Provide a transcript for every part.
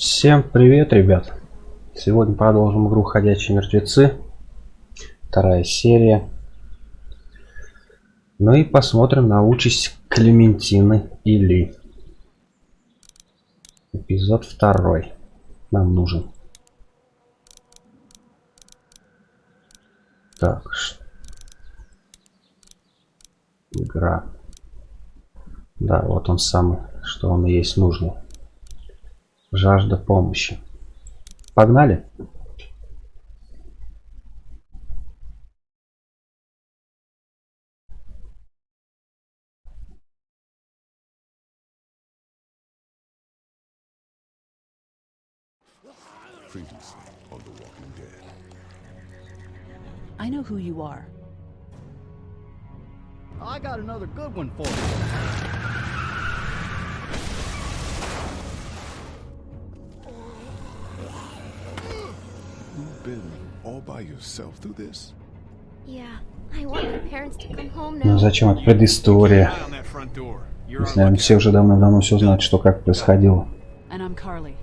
Всем привет, ребят! Сегодня продолжим игру «Ходячие мертвецы», вторая серия. Ну и посмотрим на участь Клементины или эпизод 2 нам нужен. Так, игра. Да, вот он самый, что он и есть нужный. Жажда помощи. Погнали! I know who you are. I got another good one for you. You've been all by yourself through this? Yeah, I want my parents to come home now. Ну зачем это предыстория? Если, наверное, все уже давно все знают, что как происходило. And I'm Carly.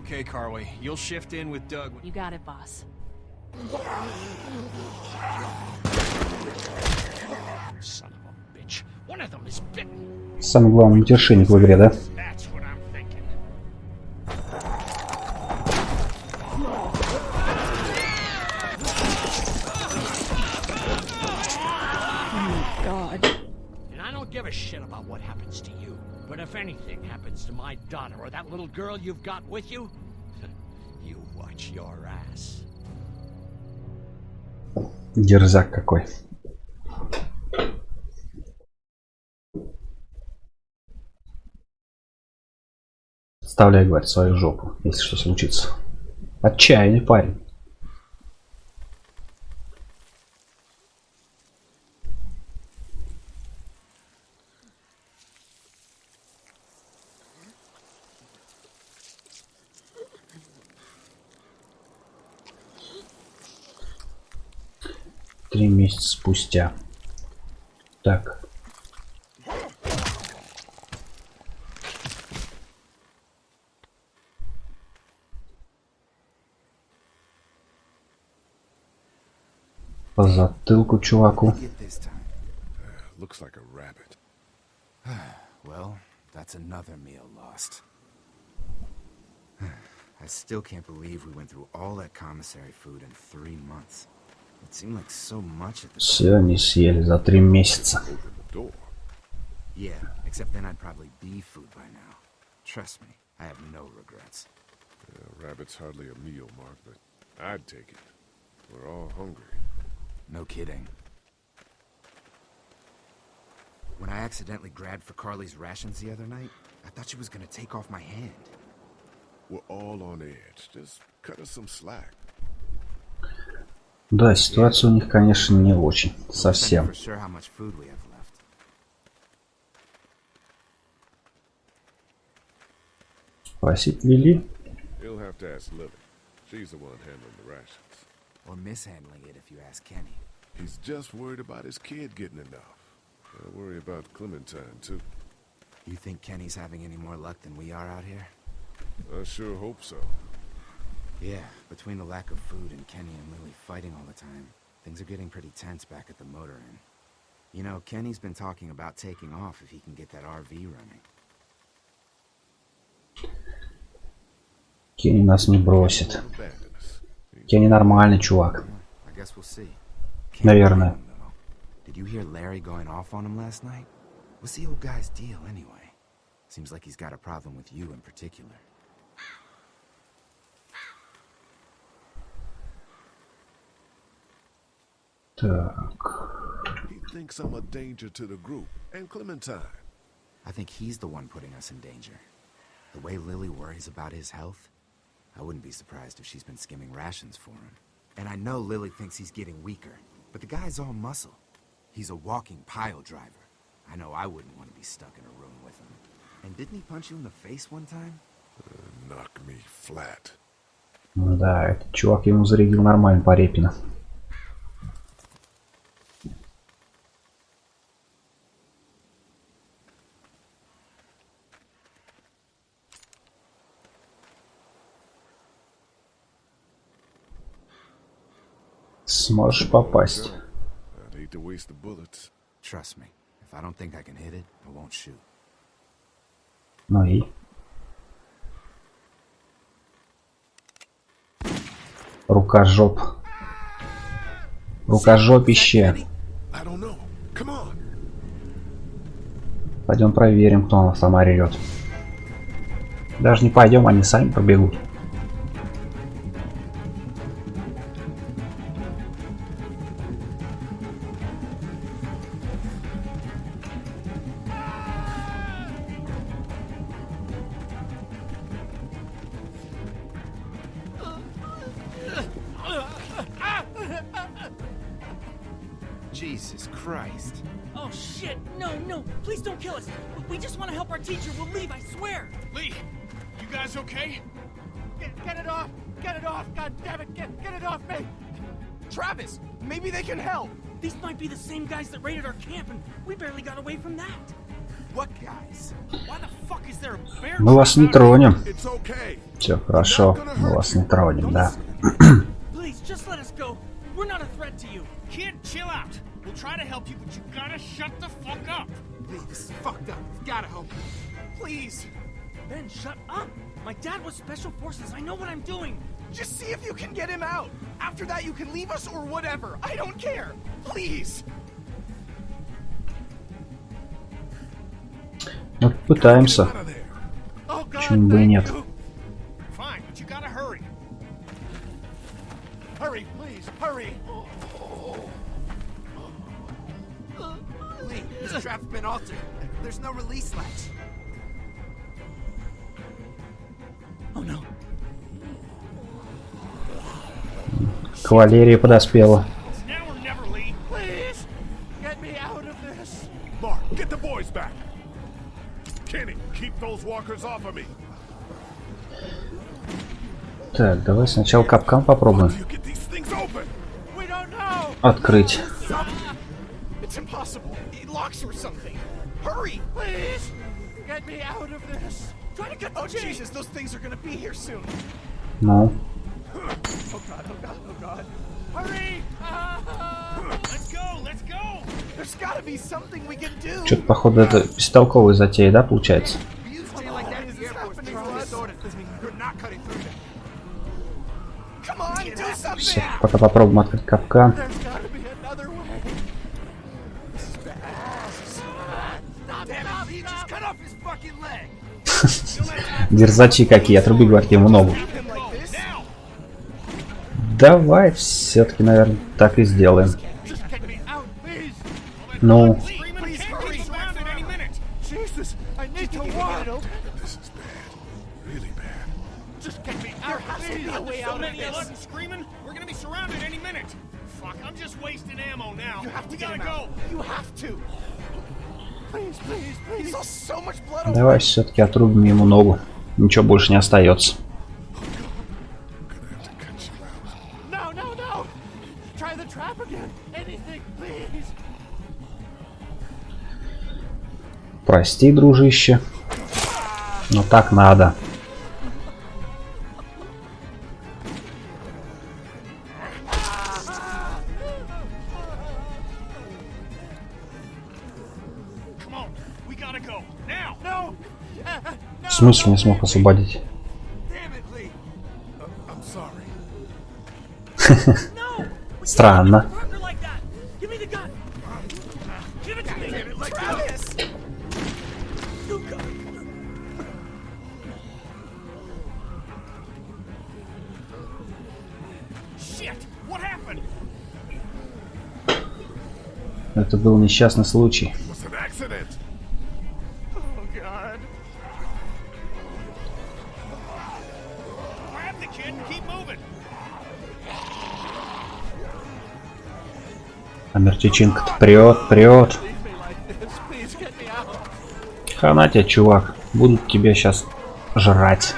Okay, Carly, you'll shift in with Doug. You got it, boss. Son of a bitch. One of them is bitten. Самый главный матершинник в игре, да? That's what I'm thinking. Oh, God. And I don't give a shit about what happens to you. But if anything happens to my daughter or that little girl you've got with you, you watch your ass. Дерзак какой. Вставляй, говорит, свою жопу, если что случится. Отчаянный парень. Три месяца спустя. Так. По затылку чуваку. Looks like a rabbit. Well, that's another meal lost. I still can't believe we went through all that commissary food in 3 months. It seemed like so much at the Все не съели за 3 месяца. Open the door. Yeah, except then I'd probably be food by now. Trust me, I have no regrets. Yeah, rabbit's hardly a meal, Mark, but I'd take it. We're all hungry. No kidding. When I accidentally grabbed for Carly's rations the other night, I thought she was gonna take off my hand. We're all on edge. Just cut us some slack. Да, ситуация у них, конечно, не очень. Совсем. For sure how much food we have left. Спросить Лили. You'll have to ask Lily. She's the one handling the rations. Or mishandling it if you ask Kenny. He's just worried about his kid getting enough. I worry about Clementine, too. You think Kenny's having any more luck than we are out here? I sure hope so. Yeah, between the lack of food and Kenny and Lily fighting all the time, things are getting pretty tense back at the motor inn. You know, Kenny's been talking about taking off if he can get that RV running. Кенни нас не бросит. Abandon us. Кенни нормальный чувак. I guess we'll see. Наверное. Did you hear Larry going off on him last night? What's the old guy's deal anyway? Seems like he's got a problem with you in particular. Так. He thinks I'm a danger to the group and Clementine. I think he's the one putting us in danger. The way Lily worries about his health, I wouldn't be surprised if she's been skimming rations for him. And I know Lily thinks he's getting weaker, but the guy's all muscle. He's a walking pile driver. I know I wouldn't want to be stuck in a room with him. And didn't he punch you in the face one time? Knock me flat. Да, этот чувак ему зарядил нормально по репину. Сможешь попасть. I'd hate to waste the bullets. Trust me, if I don't think I can hit it, I won't shoot. Ну и? Рукожоп. Рукожопище. I don't know. Come on. Пойдем проверим, кто нас там орёт. Даже не пойдем, они сами пробегут. Jesus Christ. Oh shit! No, no! Please don't kill us! We just want to help our teacher. We'll leave, I swear! Lee, you guys okay? Get it off! Get it off! God damn it! Get it off me! Travis, maybe they can help. These might be the same guys that raided our camp, and we barely got away from that. What guys? Why the fuck is there a bear? Мы вас не тронем. It's okay. Все хорошо, мы вас не тронем, да. Please, just let us go. We're not a threat to you. Kid, chill out. We'll try to help you, but you gotta shut the fuck up. Lee, this is fucked up. We've gotta help you. Please. Ben, shut up. My dad was special forces. I know what I'm doing. Just see if you can get him out. After that, you can leave us or whatever. I don't care. Please. Ну, пытаемся. Out of there. Oh God, Почему бы и thank нет? you. Fine, but you gotta hurry. Hurry, please, hurry. Lee, this trap's been altered. There's no release latch. Oh no. Кавалерия подоспела. It's now or never, Lee. Please, get me out of this. Mark, get the boys back. Kenny, keep those walkers off of me. Так, давай сначала капкан попробуем You get these things open. We don't know. открыть. It's impossible. It locks or something. Hurry, please. Get me out of this. Try to get the Oh chain. Jesus, those things are gonna be here soon. Ну, Oh God, oh God, oh God. Hurry! Let's go, let's go. There's gotta be something we can do. что-то походу это бестолковая затея, да, получается? Come on, do something. Все, пока попробуем открыть капкан. There's gotta be another way. Damn it, Lee, just cut off his fucking leg. Дерзачи какие, отруби, говорит, ему ногу. Him like this. Now. Давай все-таки, наверное, так и сделаем. Just get me out, please. Ну, Screaming Please can't hurry. be surrounded any minute. Jesus, I need to walk. This is bad. Really bad. Just get me out. There has to be a way So out of many of us this. screaming, we're gonna be surrounded any minute. Fuck, I'm just wasting ammo now. You have to We get gotta him go. out. You have to. Please, please, please. He saw so much blood over давай все-таки отрубим ему ногу. Ничего больше не остается. No, no, no! Try the trap again. Anything, please. Прости, дружище. Но так надо. Come on, we gotta go. Now. No! В смысле не смог освободить? Damn it, Lee. I'm sorry. No! We Странно. can't hurt her like that. Give me the gun. Give it to me. Travis! You go. Shit, what happened? Это был несчастный случай. It was an accident. Oh, God. Grab the kid and keep moving. А мертвечинка-то прет, прет. Leave me like this. Please get me out. Хана тебе, чувак. Будут тебя сейчас жрать.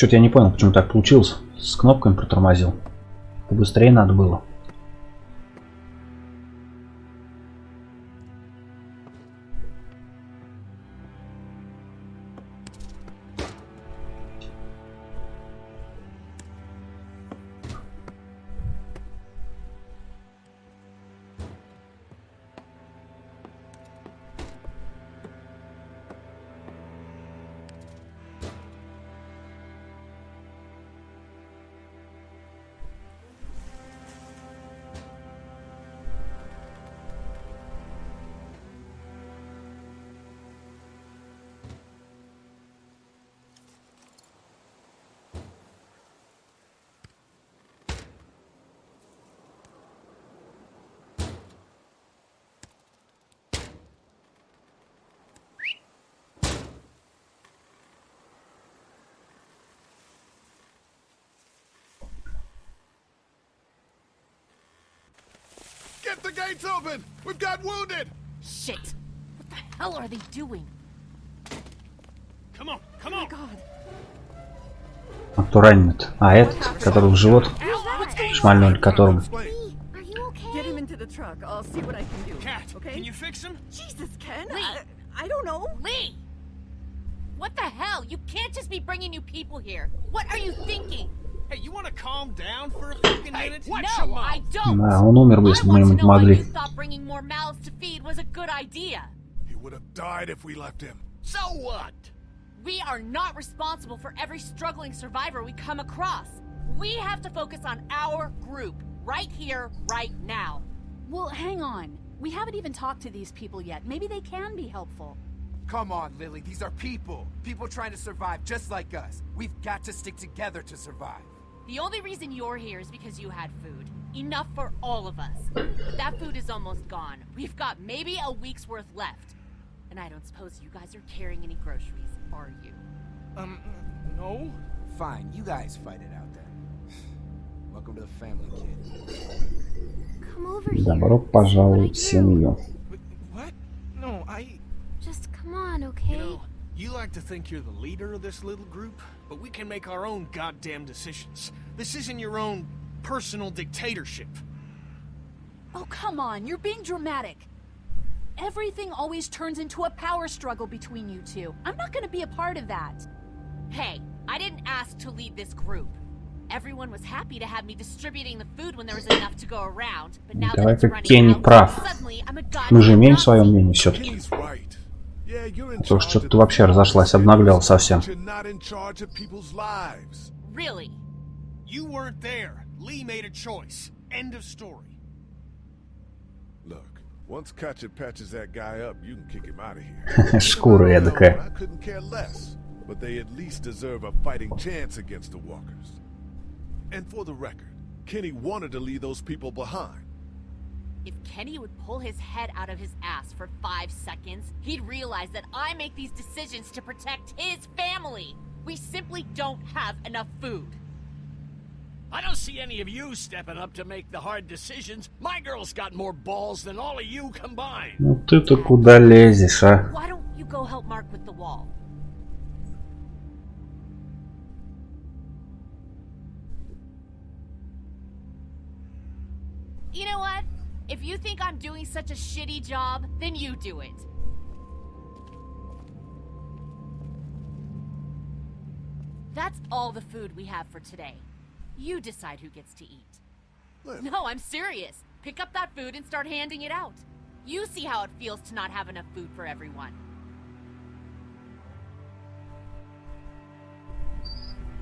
Что-то я не понял, почему так получилось. С кнопками протормозил. Побыстрее надо было. Get the gates open! We've got wounded! Shit! What the hell are they doing? Come on, come Oh my on! god. А кто ранен-то? А этот, который в живот шмальнули, которому. Lee, are you okay? Get him into the truck. I'll see what I can do. Cat, Okay? can you fix him? Jesus, Ken. Lee. I don't know. Lee! What the hell? You can't just be bringing new people here. What are you thinking? Hey, you want to calm down for a fucking minute? Watch your No, I mouth. don't. Да, он умер бы, I если бы мы want ему to know why помогли. you thought bringing more mouths to feed was a good idea. He would have died if we left him. So what? We are not responsible for every struggling survivor we come across. We have to focus on our group, right here, right now. Well, hang on. We haven't even talked to these people yet. Maybe they can be helpful. Come on, Lily. These are people. People trying to survive just like us. We've got to stick together to survive. The only reason you're here is because you had food. Enough for all of us. But that food is almost gone. We've got maybe a week's worth left. And I don't suppose you guys are carrying any groceries, are you? No? Fine, you guys fight it out then. Welcome to the family, kid. Come over here. Добро пожаловать в семью. What? No, Just come on, You okay? know, you like to think you're the leader of this little group, but we can make our own goddamn decisions. This isn't your own personal dictatorship. Oh, come on. You're being dramatic. Everything always turns into a power struggle between you two. I'm not gonna be a part of that. Hey, I didn't ask to lead this group. Everyone was happy to have me distributing the food when there was enough to go around. But now that it's Давай-ка running Кенни out, прав. suddenly I'm a Мы же goddamn имеем свое Nazi. мнение все-таки. Kenny's right. Yeah, you're in То, charge что of ты вообще the разошлась, обнаглела совсем. but you're not in charge of people's lives. Really? You weren't there. Lee made a choice. End of story. Look, once Katya patches that guy up, you can kick him out of here. Шкура эдакая. I couldn't care less, but they at least deserve a fighting chance against the walkers. And for the record, Kenny wanted to leave those people behind. If Kenny would pull his head out of his ass for 5 seconds, he'd realize that I make these decisions to protect his family. We simply don't have enough food. I don't see any of you stepping up to make the hard decisions. My girl's got more balls than all of you combined. Ну ты-то куда лезешь, а? Why don't you go help Mark with the wall? You know what? If you think I'm doing such a shitty job, then you do it. That's all the food we have for today. You decide who gets to eat. No, I'm serious. Pick up that food and start handing it out. You see how it feels to not have enough food for everyone.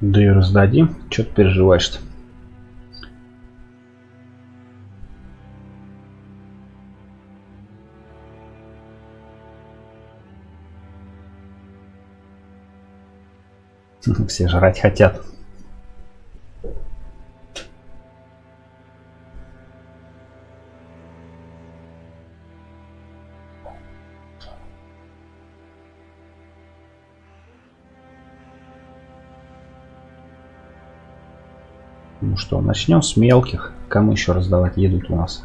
Да и раздадим. Чё ты переживаешь-то? Все жрать хотят. Ну что, начнем с мелких. Кому еще раздавать еду у нас?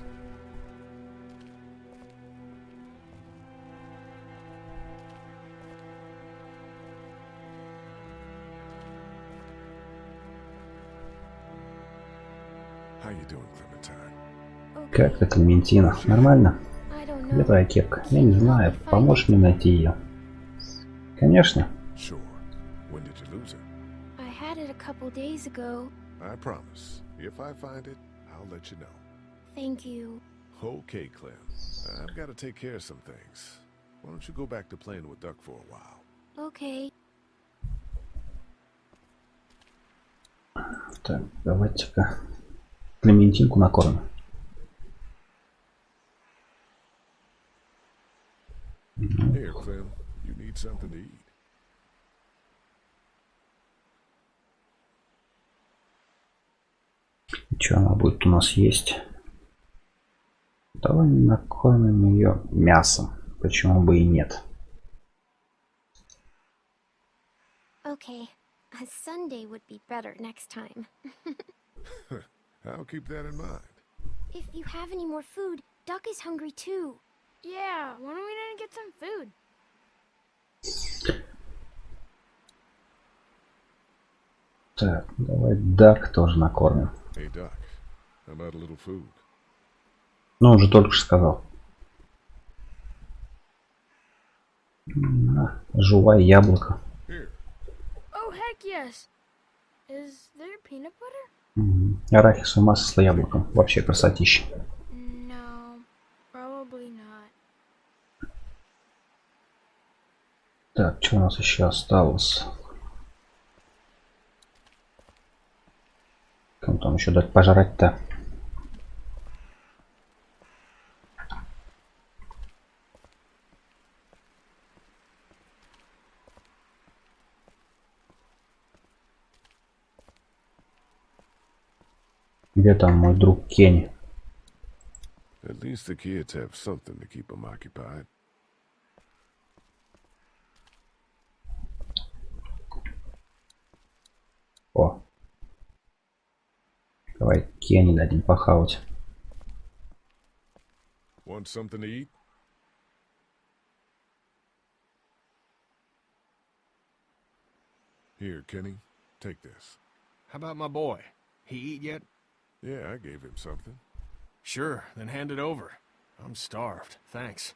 Как ты, Клементина? Нормально? I don't Где know. твоя кепка? Я не знаю. Поможешь мне найти ее? Конечно. Sure. When did you lose it? I had it a couple days ago. I promise. If I find it, I'll let you know. Thank you. Okay, Clem. I've got to take care of some things. Why don't you go back to playing with Duck for a while? Okay. Так, давайте-ка Клементинку накормим. Here, Clem. You need something to eat. Что она будет у нас есть? Давай накормим ее мясом. Почему бы и нет? Okay. A Sunday would be better next time. I'll keep that in mind. If you have any more food, Duck is hungry too. Yeah, why don't we go get some food? Так, давай Дак тоже накормим. Hey, Duck. How about a little food? Ну, он же только что сказал. На, жевай яблоко. Here. Oh, heck yes. Is there peanut butter? Арахисовое масло с яблоком. Вообще красотища. No, probably not. Так, что у нас еще осталось? Кому там еще дать пожрать-то? Где там мой друг Кенни? At least the kids have something to keep them occupied. О. Давай Кенни дадим похавать. Want something to eat? Here, Kenny. Take this. How about my boy? He eat yet? Yeah, I gave him something. Sure, then hand it over. I'm starved, thanks.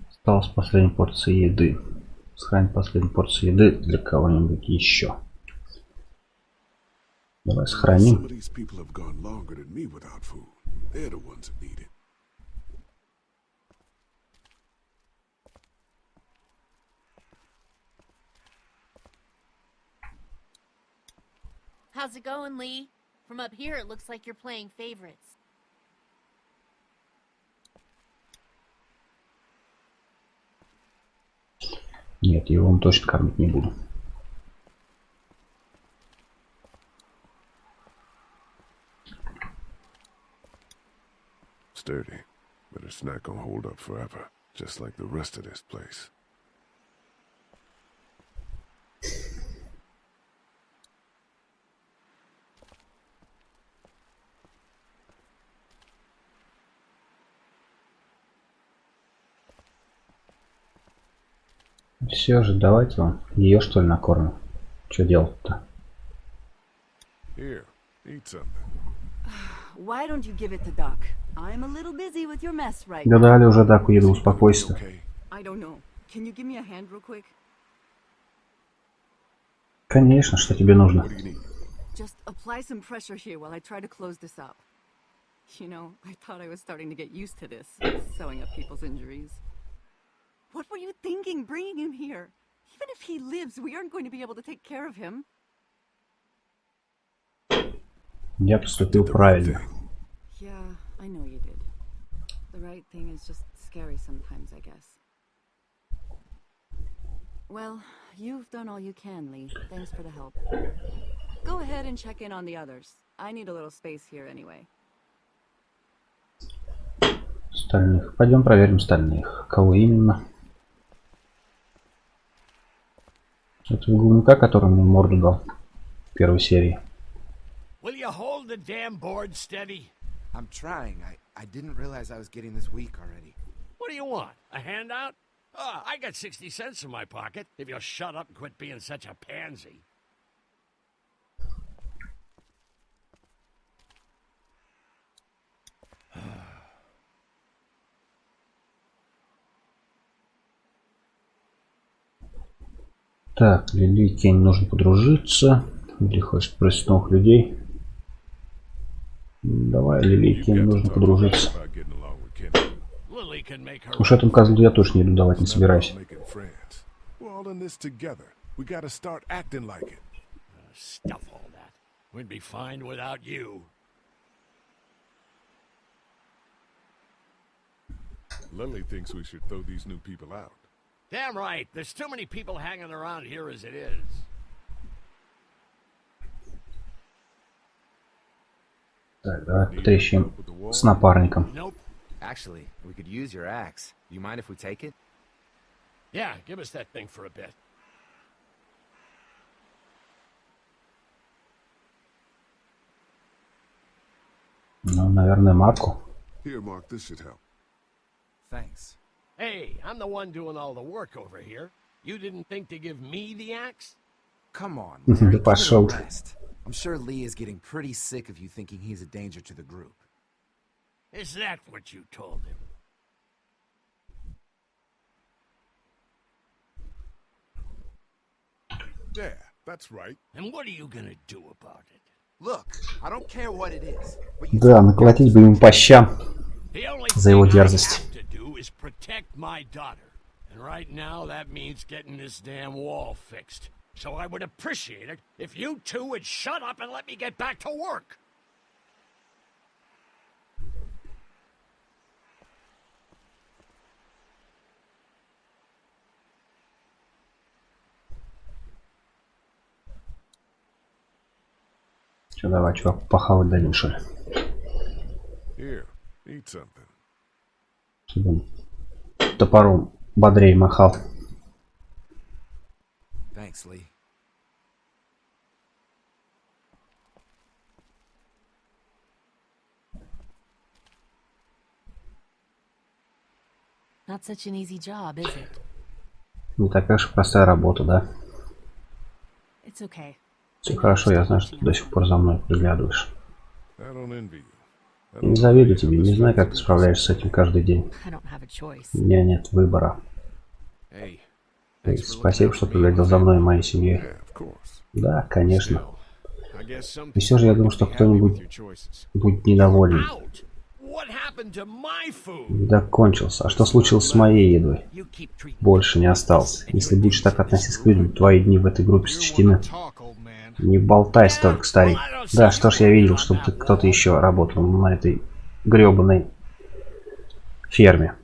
Осталась последняя порция еды. Сохранить последнюю порцию еды для кого-нибудь еще. Давай сохраним. Some of these people have gone longer than me without food. They're the ones that need it. How's it going, Lee? From up here, it looks like you're playing favorites. Нет, его он точно кормить не буду. Sturdy, but it's not gonna hold up forever, just like the rest of this place. Все же, давайте вам ее что ли накормим. Что делать-то? Here, eat something. Why don't you give it to Doc? I'm a little busy with your mess right Да now. дали уже Даку еду, успокойся. Okay. I don't know. Can you give me a hand real quick? Конечно, что тебе нужно. What do you need? Just apply some pressure here while I try to close this up. You know, I thought I was starting to get used to this, sewing up people's injuries. What were you thinking bringing him here? Even if he lives, we aren't going to be able to take care of him. Я поступил правильно. Yeah, I know you did. The right thing is just scary sometimes, I guess. Well, you've done all you can, Lee. Thanks for the help. Go ahead and check in on the others. I need a little space here anyway. Остальных. Пойдем проверим остальных. Кого именно? Это говнюка, который мне морду дал в первой серии. Will you hold the damn board steady? I'm trying. I didn't realize I was getting this weak already. What do you want? A handout? I got 60 cents in my pocket if you'll shut up and quit being such a pansy. Так, Лили, Кень нужно подружиться. Или хочет просить новых людей. Давай, Лили, Кень нужно подружиться. Уж этому козлу я тоже не иду давать, не собираюсь. Stuff all that. We'd be fine without you. Lily thinks we should throw these new people out. Damn right. There's too many people hanging around here as it is. Так, давай потрещим с напарником. Nope. Actually, we could use your axe. Do you mind if we take it? Yeah, give us that thing for a bit. Ну, наверное, Марку. Here, Mark, this should help. Thanks. Hey, I'm the one doing all the work over here. You didn't think to give me the axe? Come on. Да Larry, give it a пошел. rest. I'm sure Lee is getting pretty sick of you thinking he's a danger to the group. Is that what you told him? Yeah, that's right. And what are you gonna do about it? Look, I don't care what it is. Да, наколотить бы ему по щам The only за его thing I дерзость. have to do is protect my daughter. And right now that means getting this damn wall fixed. So I would appreciate it if you two would shut up and let me get back to work. Че, давай, чувак, похавать дадим, что ли? Here, eat something. Чтобы он топором бодрее махал. Thanks, Lee. Not such an easy job, is it? Не такая уж и простая работа, да? It's okay. Все хорошо, я знаю, что ты до сих пор за мной приглядываешь. I don't envy you. Я не завидую тебе, не знаю, как ты справляешься с этим каждый день. I don't have a choice. У меня нет выбора. Hey. И спасибо, что приглядел за мной и моей семьей. Yeah, of course. Да, конечно. I guess some И все же я думаю, что кто-нибудь будет недоволен. Out! What happened to my food? Еда кончился. А что случилось с моей едой? You keep treating Больше не осталось. Если будешь так относиться к людям, твои дни в этой группе сочтены. talk, old man. Не болтай столько, старик. Да, что ж, я видел, чтобы кто-то еще работал на этой гребаной ферме.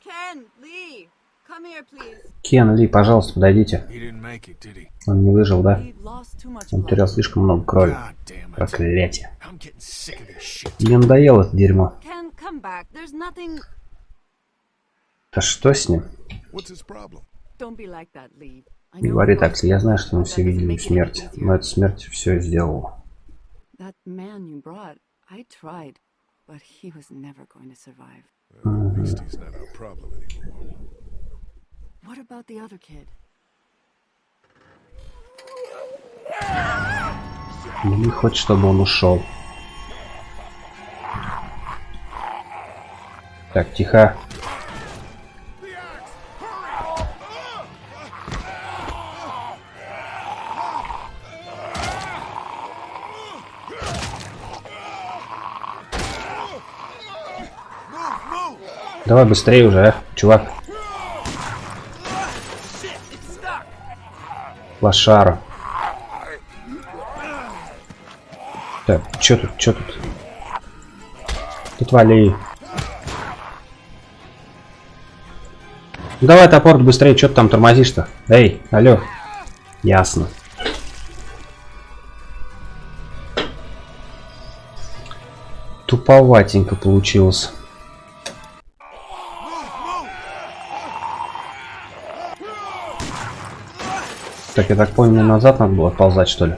Ken, Lee, come here, please. Кен, Ли, пожалуйста, подойдите. He didn't make it, did he? Он не выжил, да? He lost too much Он blood. потерял слишком много крови. God damn it. Проклятие. I'm getting sick of this shit. Мне надоело это дерьмо. Ken, come back. There's nothing. Да что с ним? What's his problem? Don't be like that, Lee. I Не know говори you так, lost я знаю, что мы blood, все that doesn't видели make it смерть. any Но easier. эта смерть все сделала. That man you brought, I tried, but he was never going to survive. At least he's not our problem anymore. What about the other kid? Не хочет, чтобы он ушел. Так, тихо. Давай быстрее уже, а, чувак. Лошара. Так, чё тут, чё тут? Тут вали. Давай топор быстрее, чё ты там тормозишь-то? Эй, алло. Ясно. Туповатенько получилось. Так, я так понял, мне назад надо было отползать, что ли?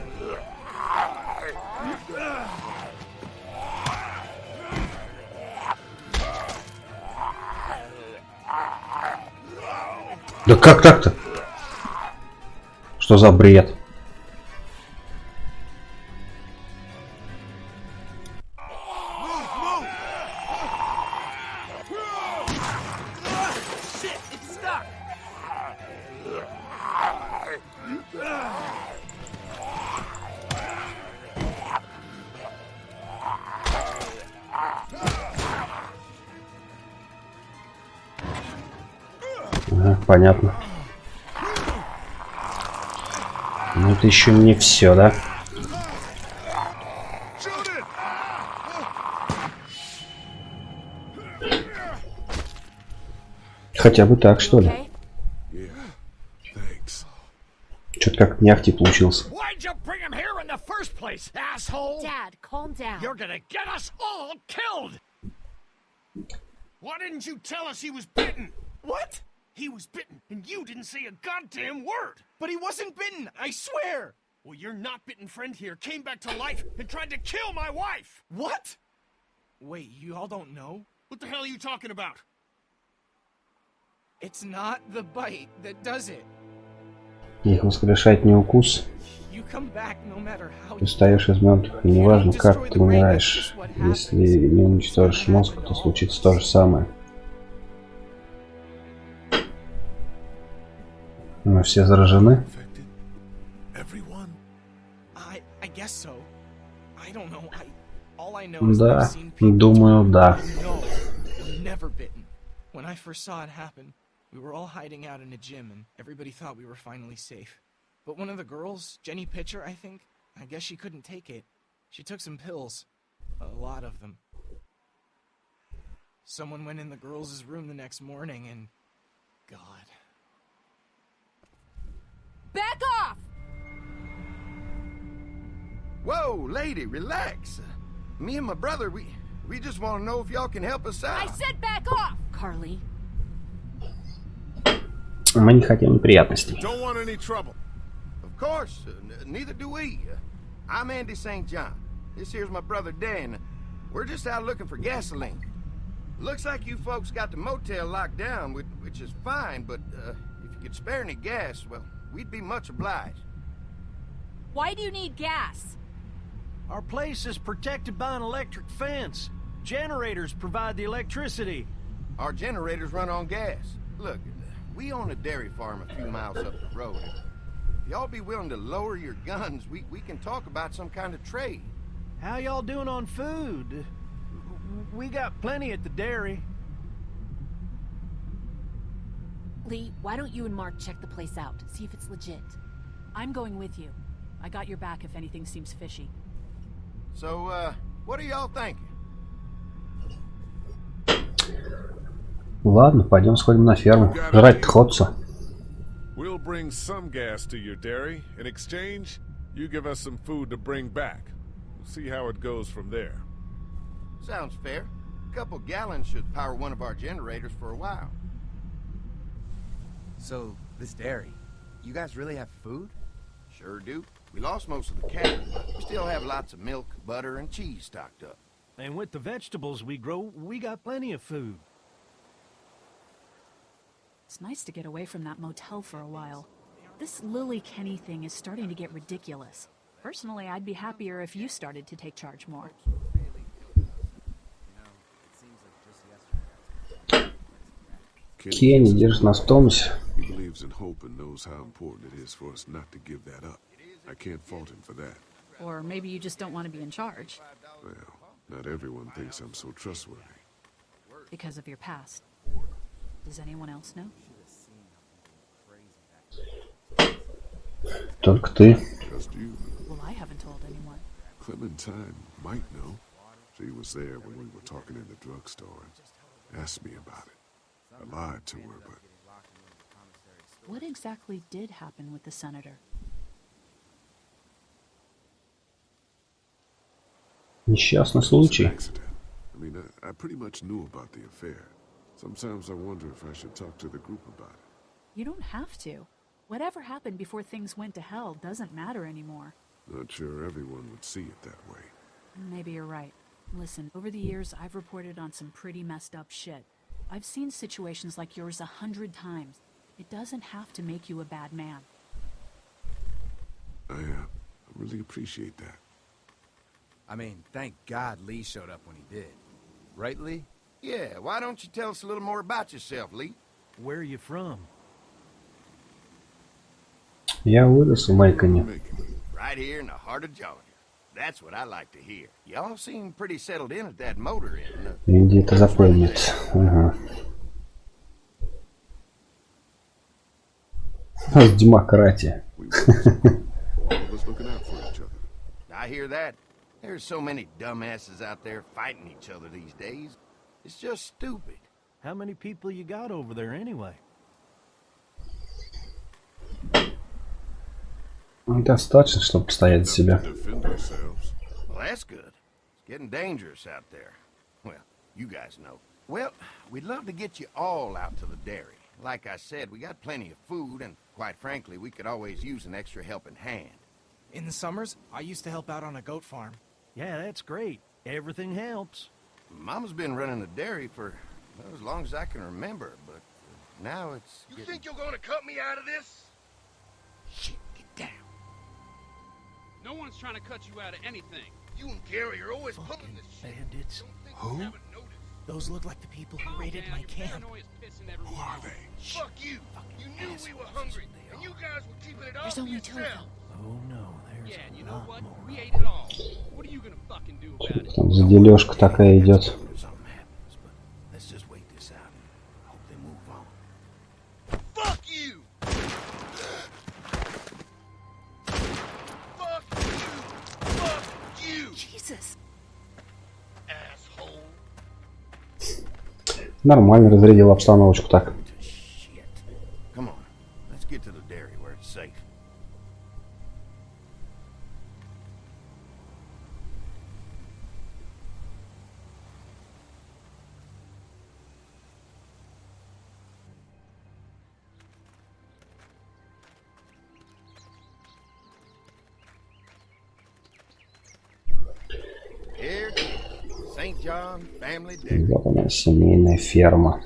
Да как так-то? Что за бред? Ага, понятно. Но это еще не все, да? Хотя бы так, что ли? Что-то как не ахти получился. Dad, calm down. You're gonna get us all killed! Why didn't you tell us he was bitten? What? He was bitten, and you didn't say a goddamn word! But he wasn't bitten, I swear! Well, your not-bitten friend here came back to life and tried to kill my wife! What? Wait, you all don't know? What the hell are you talking about? It's not the bite that does it. Их воскрешает не укус. You come back no matter how Ты встаешь из мертвых, и неважно, как ты умираешь. Если не уничтожишь мозг, то случится то же самое. Мы все заражены? I guess so. I don't know. All I know is that Да, I've seen people думаю, да. No, never bitten. When I first saw it happen, we were all hiding out in a gym and everybody thought we were finally safe. But one of the girls, Jenny Pitcher, I think, I guess she couldn't take it. She took some pills. A lot of them. Someone went in the girls' room the next morning and... God. Back off! Whoa, lady, relax. Me and my brother, we just want to know if y'all can help us out. I said back off! Carly. Мы не хотим неприятностей. Don't want any trouble. Of course, neither do we. I'm Andy St. John. This here's my brother Dan. We're just out looking for gasoline. Looks like you folks got the motel locked down, which is fine, but if you could spare any gas, well, we'd be much obliged. Why do you need gas? Our place is protected by an electric fence. Generators provide the electricity. Our generators run on gas. Look, we own a dairy farm a few miles up the road. If y'all be willing to lower your guns, we can talk about some kind of trade. How y'all doing on food? We got plenty at the dairy. Lee, why don't you and Mark check the place out, see if it's legit? I'm going with you. I got your back if anything seems fishy. So, what are y'all thinking? Ладно, пойдем сходим на ферму. Жрать-то хочется. We'll bring some gas to your dairy. In exchange, you give us some food to bring back. We'll see how it goes from there. Sounds fair. A couple gallons should power one of our generators for a while. So, this dairy, you guys really have food? Sure do. We lost most of the cattle, but we still have lots of milk, butter, and cheese stocked up. And with the vegetables we grow, we got plenty of food. It's nice to get away from that motel for a while. This Lily Kenny thing is starting to get ridiculous. Personally, I'd be happier if you started to take charge more. Kenny держит нас в тонусе. He believes in hope and knows how important it is for us not to give that up. I can't fault him for that. Or maybe you just don't want to be in charge. Well, not everyone thinks I'm so trustworthy. Because of your past. Does anyone else know? Только ты. Just you. Well, I haven't told anyone. Clementine might know. She was there when we were talking in the drugstore and asked me about it. I lied to her, but... What exactly did happen with the senator? Несчастный случай. Accident. I mean, I pretty much knew about the affair. Sometimes I wonder if I should talk to the group about it. You don't have to. Whatever happened before things went to hell doesn't matter anymore. Not sure everyone would see it that way. Maybe you're right. Listen, over the years, I've reported on some pretty messed up shit. I've seen situations like yours 100 times. It doesn't have to make you a bad man. I really appreciate that. I mean, thank God Lee showed up when he did. Right, Lee? Yeah, why don't you tell us a little more about yourself, Lee? Where are you from? Я вырос в Майконе. Right here in the heart of Georgia. That's what I like to hear. Y'all seem pretty settled in at that motor inn. Инди это запомнит. Ага. Демократия. I hear that. There's so many dumbasses out there fighting each other these days. It's just stupid. How many people you got over there anyway? Достаточно, чтобы постоять за себя. Well, that's good. It's getting dangerous out there. Well, you guys know. Well, we'd love to get you all out to the dairy. Like I said, we got plenty of food, and quite frankly, we could always use an extra helping hand. In the summers, I used to help out on a goat farm. Yeah, that's great. Everything helps. Mama's been running the dairy for well, as long as I can remember, but now it's... You think you're gonna cut me out of this? Shit, get down. No one's trying to cut you out of anything. You and Gary are always pulling this shit. Bandits. Who? Those look like the people who raided my camp. Who are they? Fuck you. You knew we were hungry, and you guys were keeping it all There's for only two of them. yourselves. Oh no, there's Yeah, and you a know lot what? more. We ate it all. What are you gonna fucking do about it? Там заделёшка такая идет. Something happens, but let's just wait this out and hope they move on. Fuck you! Fuck you! Fuck you! Jesus. Asshole! Нормально разрядил обстановочку так. Shit. Come on, let's get to the dairy where it's safe. Here it is. St. John Family Dairy. Вот она, семейная ферма.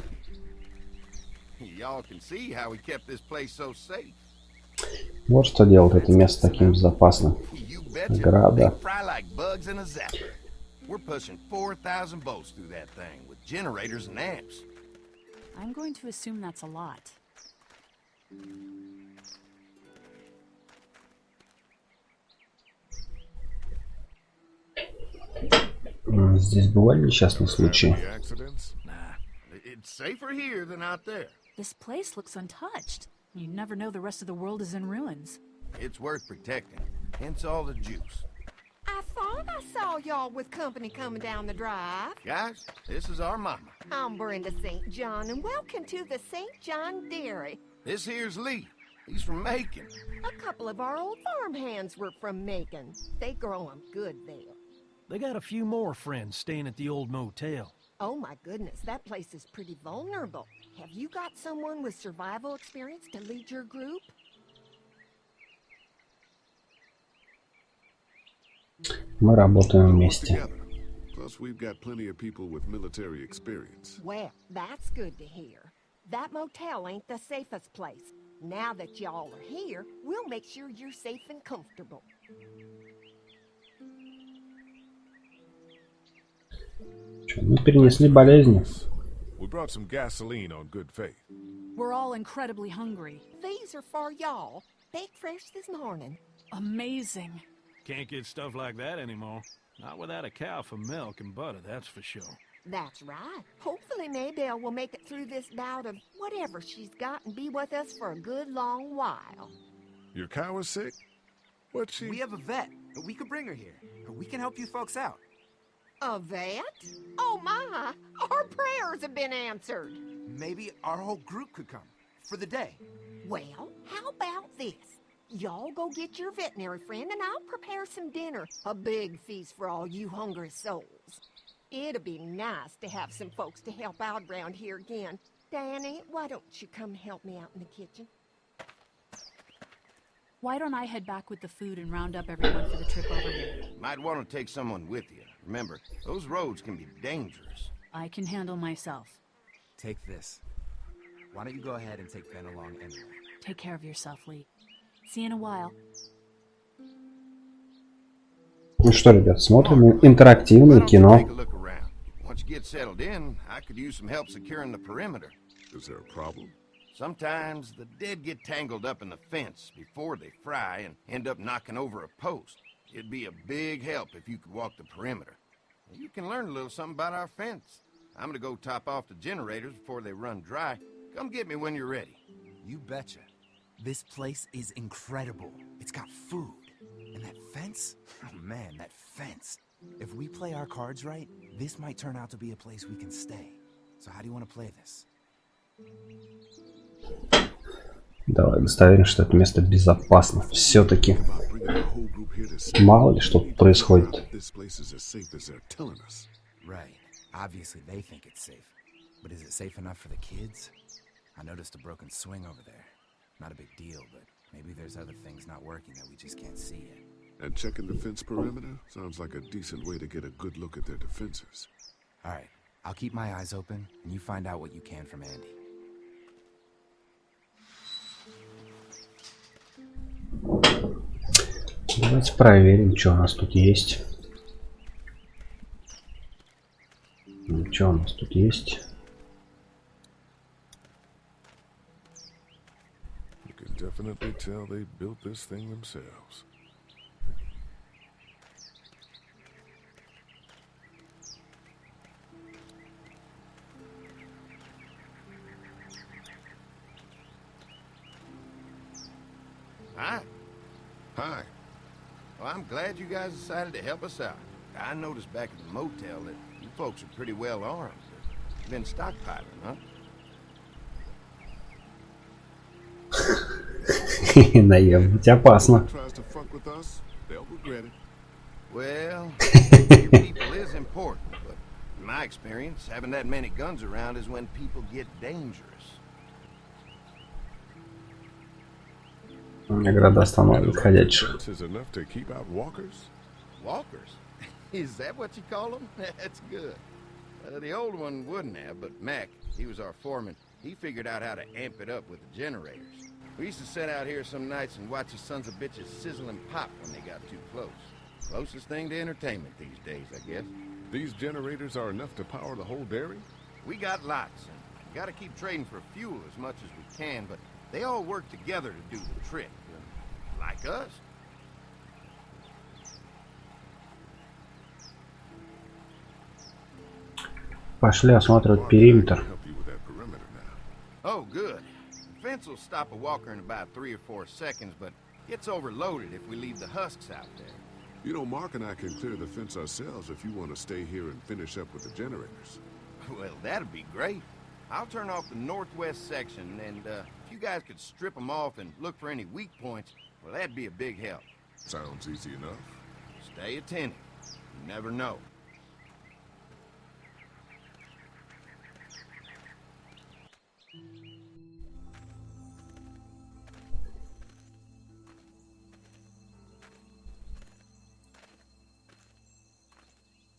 Y'all can see how we kept this place so safe. Вот что делает это место таким безопасным. You betcha. Града. They fry like bugs in a zapper. We're pushing 4,000 volts through that thing with generators and amps. I'm going to assume that's a lot. Здесь бывали несчастные случаи. Nah, it's safer here than out there. This place looks untouched. You never know the rest of the world is in ruins. It's worth protecting. Hence all the juice. I thought I saw y'all with company coming down the drive. Guys, this is our mama. I'm Brenda St. John, and welcome to the St. John Dairy. This here's Lee. He's from Macon. A couple of our old farmhands were from Macon. They grow 'em good there. They got a few more friends staying at the old motel. Oh my goodness, that place is pretty vulnerable. Have you got someone with survival experience to lead your group? Мы работаем вместе. Plus, we've got plenty of people with military experience. Well, that's good to hear. That motel ain't the safest place. Now that y'all are here, we'll make sure you're safe and comfortable. Мы перенесли болезни. We brought some gasoline on good faith. We're all incredibly hungry. These are for y'all. Baked fresh this morning. Amazing. Can't get stuff like that anymore. Not without a cow for milk and butter, that's for sure. That's right. Hopefully Maybelle will make it through this bout of whatever she's got and be with us for a good long while. Your cow is sick? What's she... We have a vet. We could bring her here. We can help you folks out. A vet? Oh my! Our prayers have been answered. Maybe our whole group could come. For the day. Well, how about this? Y'all go get your veterinary friend and I'll prepare some dinner. A big feast for all you hungry souls. It'd be nice to have some folks to help out around here again. Danny, why don't you come help me out in the kitchen? Why don't I head back with the food and round up everyone for the trip over here? Might want to take someone with you. Remember, those roads can be dangerous. I can handle myself. Take this. Why don't you go ahead and take Ben along anyway? Take care of yourself, Lee. See you in a while. Ну что, ребят, смотрим интерактивное кино. Once you get settled in, I could use some help securing the perimeter. Is there a problem? Sometimes the dead get tangled up in the fence before they fry and end up knocking over a post. It'd be a big help if you could walk the perimeter. You can learn a little something about our fence. I'm gonna go top off the generators before they run dry. Come get me when you're ready. You betcha. This place is incredible. It's got food. And that fence? Oh man, that fence. If we play our cards right, this might turn out to be a place we can stay. So how do you want to play this? Давай достоверим, что это место безопасно. Все-таки. Мало ли что тут происходит. Right. Obviously they think it's safe. But is it safe enough for the kids? I noticed a broken swing over there. Not a big deal, but maybe there's other things not working that we just can't see yet. And checking the fence perimeter sounds like a decent way to get a good look at their defenses. All right, I'll keep my eyes open, and you find out what you can from Andy. Давайте проверим, что у нас тут есть. Что у нас тут есть? You can definitely tell they built this thing themselves. Hi. Hi. Well, I'm glad you guys decided to help us out. I noticed back at the motel that you folks are pretty well armed. You've been stockpiling, huh? Наем, быть опасно. Well, your people is important, but in my experience, having that many guns around is when people get dangerous. Награда останавливает ходячих. Walkers? Is that what you call them? That's good. The old one wouldn't have, but Mac, he was our foreman. He figured out how to amp it up with the generators. We used to sit out here some nights and watch the sons of bitches sizzle and pop when they got too close. Closest thing to entertainment these days, I guess. These generators are enough to power the whole dairy? We got lots, and we gotta keep trading for fuel as much as we can, but they all work together to do the trick. Like us. Пошли осматривать периметр. Oh, good. The fence will stop a walker in about 3 or 4 seconds, but gets overloaded if we leave the husks out there. You know, Mark and I can clear the fence ourselves if you want to stay here and finish up with the generators. Well, that'd be great. I'll turn off the northwest section, and if you guys could strip them off and look for any weak points, well, that'd be a big help. Sounds easy enough. Stay attentive. You never know.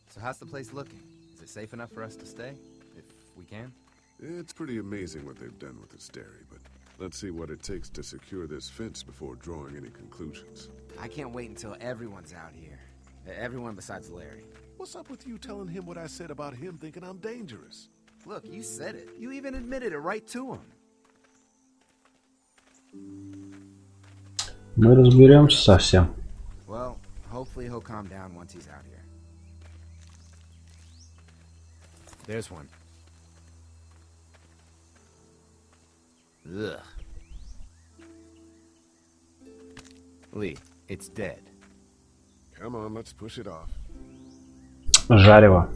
So how's the place looking? Is it safe enough for us to stay? If we can? It's pretty amazing what they've done with this dairy, but let's see what it takes to secure this fence before drawing any conclusions. I can't wait until everyone's out here. Everyone besides Larry. What's up with you telling him what I said about him thinking I'm dangerous? Look, you said it. You even admitted it right to him. Мы разберемся со всем. Well, hopefully he'll calm down once he's out here. There's one. Ugh. Lee, it's dead. Come on, let's push it off. Жарево.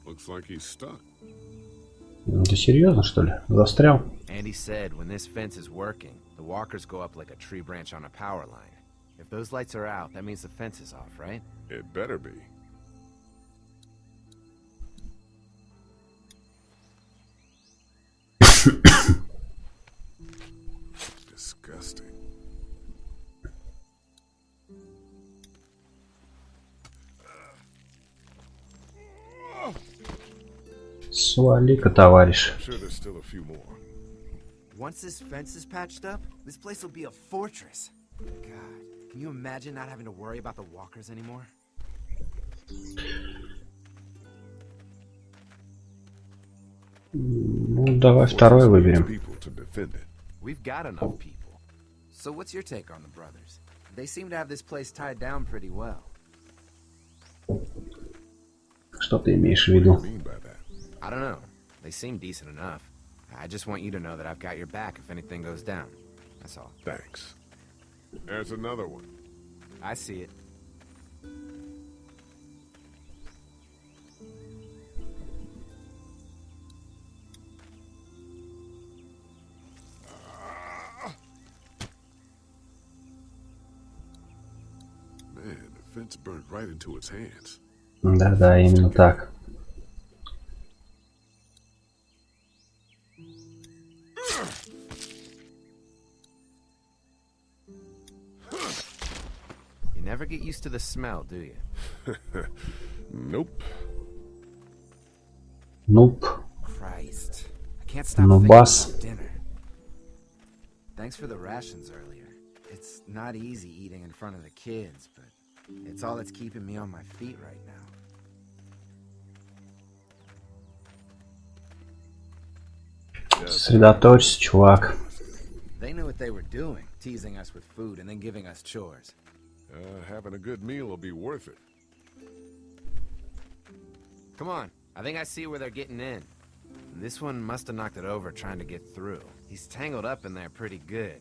Looks like he's stuck. Ты серьезно, что ли? Застрял? Andy said when this fence is working, the walkers go up like a tree branch on a power line. If those lights are out, that means the fence is off, right? It better be. Disgusting. Свали-ка, товарищ. I'm sure there's still a few more. Once this fence is patched up, this place will be a fortress. God, can you imagine not having to worry about the walkers anymore? Ну, давай второй выберем. We've got enough people. So what's your take on the brothers? They seem to have this place tied down pretty well. Что ты имеешь в виду? I don't know. They seem decent enough. I just want you to know that I've got your back if anything goes down. That's all. Thanks. There's another one. I see it. Man, the fence burned right into its hands. Да-да, именно так. You never get used to the smell, do you? Nope. Nope. Christ. I can't stop No thinking boss. about dinner. Thanks for the rations earlier. It's not easy eating in front of the kids, but it's all that's keeping me on my feet right now. Сосредоточься, чувак. They knew what they were doing, teasing us with food and then giving us chores. Having a good meal will be worth it. Come on, I think I see where they're getting in. This one must have knocked it over trying to get through. He's tangled up in there pretty good.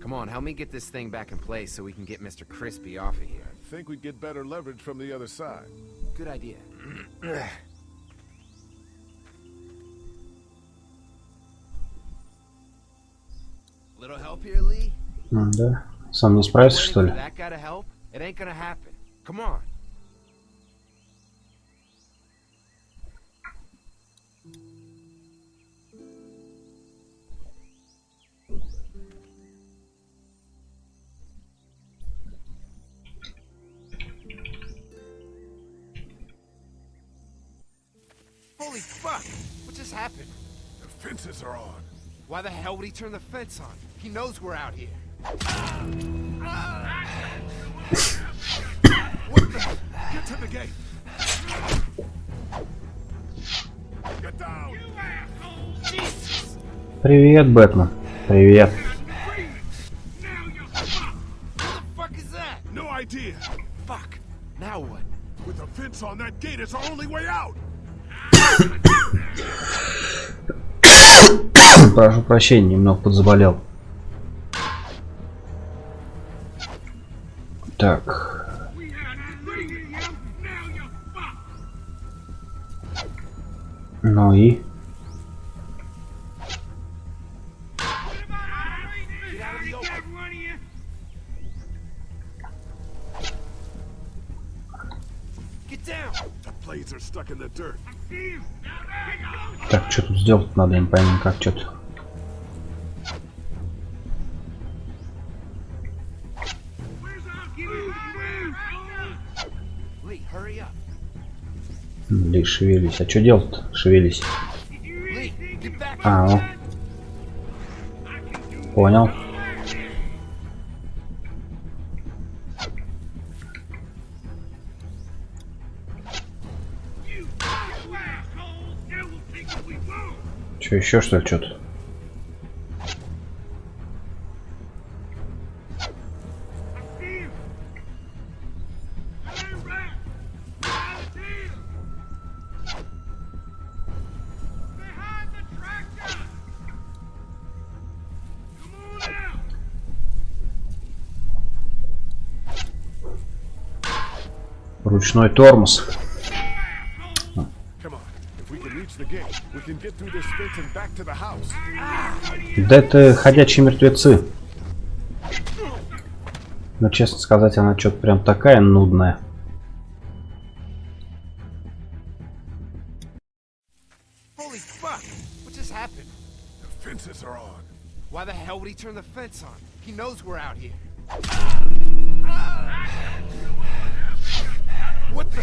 Come on, help me get this thing back in place so we can get Mr. Crispy off of here. I think we'd get better leverage from the other side. Good idea. Little help here, Lee? Да. Сам не справишься, что ли? That gotta help? It ain't gonna happen. Come on. Holy fuck! What just happened? The fences are on. Why the hell would he turn the fence on? He knows we're out here. What the? Get to the gate. Get down. Привет, Бэтмен. Привет. Fuck is that? No idea. Fuck. Now what? With the fence on that gate, it's our only way out. Прошу прощения, немного подзаболел. Так. Ну и? Так, что тут сделать надо, я не пойму, как что-то. Блин, шевелись. А что делать-то? Шевелись. А, ну. Понял. Че, еще что ли, что-то? Ручной тормоз. Да это ходячие мертвецы. Но честно сказать, она что-то прям такая нудная. Holy fuck! What just happened? The fences are on. Why the hell would he turn the fence on? He knows we're out here. What the?